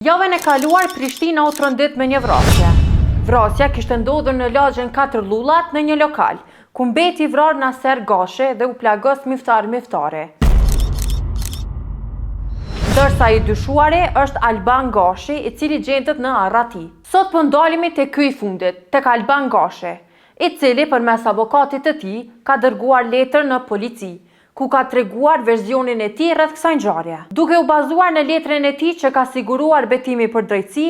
Javën e kaluar, Prishtina u trondit me një vrasje. Vrasja kishte ndodhur në lagjen 4 Lullat në një lokal, ku mbeti vrar Naser Gashi dhe u plagos miftare. Ndërsa i dyshuari është Alban Gashi, i cili gjendet në arrati. Sot po ndalemi te ky i fundit, tek Alban Gashi, i cili përmes avokatit të tij ka dërguar letër në polici, ku ka treguar versionin e tij rreth kësaj ngjarje. Duke u bazuar në letrën e tij që ka siguruar betimi për drejtësi,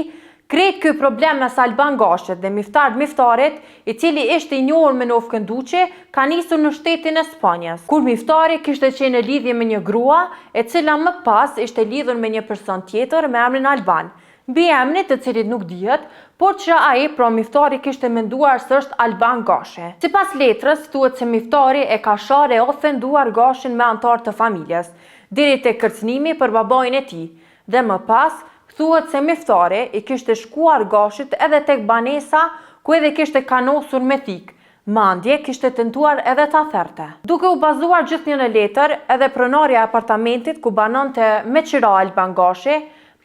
krejt ky problem mes Alban Gashit dhe Miftarit, i cili ishte i njohur me Nov Kënduqi, ka nisur në shtetin e Spanjës, kur Miftari kishte qenë në lidhje me një grua, e cila më pas ishte lidhur me një person tjetër me emrin Alban, mbi emrin të cilit nuk dihet, por që ai pra Miftari kishte menduar se është Alban Gashi. Sipas letrës, thuhet se Miftari e ka sharë e ofenduar Gashin me antar të familjes, deri tek kërcënimi për babain e tij, dhe më pas thuhet se Miftari i kishte shkuar Gashit edhe tek banesa, ku edhe kishte kanosur me thik, mandje kishte tentuar edhe ta therte. Duke u bazuar gjithnjë në letër, edhe pronarja e apartamentit ku banonte me qira Alban Gashi,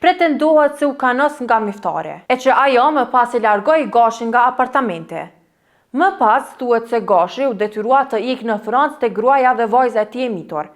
pretendohet se u kanos nga Miftari, e që ajo më pas i largoi Gashin nga apartamenti. Më pas thuhet se Gashi u detyrua të ikë në Francë te gruaja dhe vajza e tij e mitur.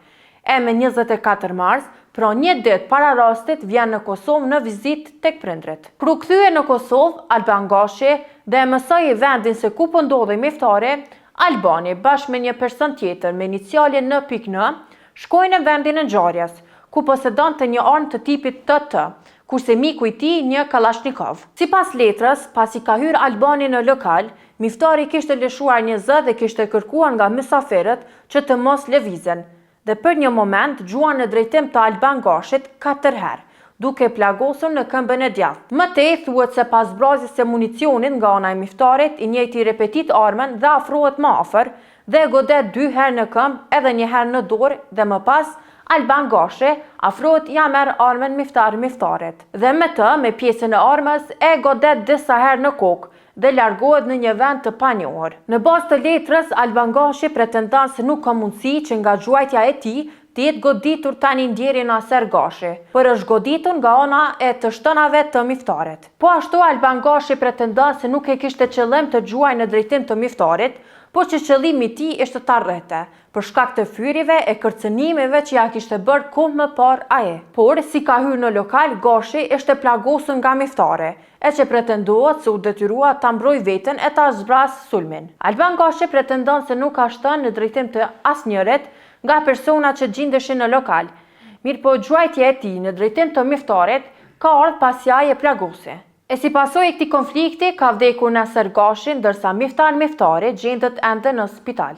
E me 24 mars, pra një ditë para rastit, vjen në Kosovë në vizitë tek prindrit. Kur u kthye në Kosovë, Alban Gashi dhe e mësoi vendin se ku po ndodhej Miftari, Albani bashkë me një person tjetër me inicialin N.N. shkojnë në vendin e ngjarjes, ku posedonte një armë të tipit TT, kurse miku i tij një Kalashnikov. Sipas letrës, pasi ka hyrë Albani në lokal, Miftari kishte lëshuar një zë dhe kishte kërkuar nga mysafirët që të mos lëvizën, dhe për një moment gjuan në drejtim të Alban Gashit 4 herë, duke plagosur në këmbën e djathtë. Më tej thuhet se pas zbrazjes së municionit nga ana e Miftarit, i njëjti repetit armën dhe afrohet më afër dhe e godet 2 herë në këmbë edhe 1 herë në dorë, dhe më pas Alban Gashi afrohet ja merr armën Miftarit dhe me të, me pjesën e armës, e godet disa herë në kokë dhe largohet në një vend të panjohur. Në bazë të letrës, Alban Gashi pretendon se nuk ka mundësi që nga gjuajtja e tij të jetë goditur tani ndjeri Naser Gashi, por është goditur nga ana e të shtënave të Miftarit. Po ashtu Alban Gashi pretendon se nuk e kishte qëllim të gjuajë në drejtim të Miftarit, por që qëllimi i tij ishte ta rrethte, për shkak të fyrive e kërcënimeve që ja kishte bërë kohë më parë ai. Por si ka hyrë në lokal, Gashi ishte plagosur nga Miftari, e që pretendohet se u detyrua ta mbrojë veten e ta zbras sulmin. Alban Gashi pretendon se nuk ka shtënë në drejtim të asnjërit nga personat që gjendeshin në lokal, mirëpo gjuajtja e tij në drejtim të Miftarit ka ardhur pasi ai e plagosi. E si pasojë e këtij konflikti, ka vdekur Naser Gashi, ndërsa Miftari gjendet ende në spital.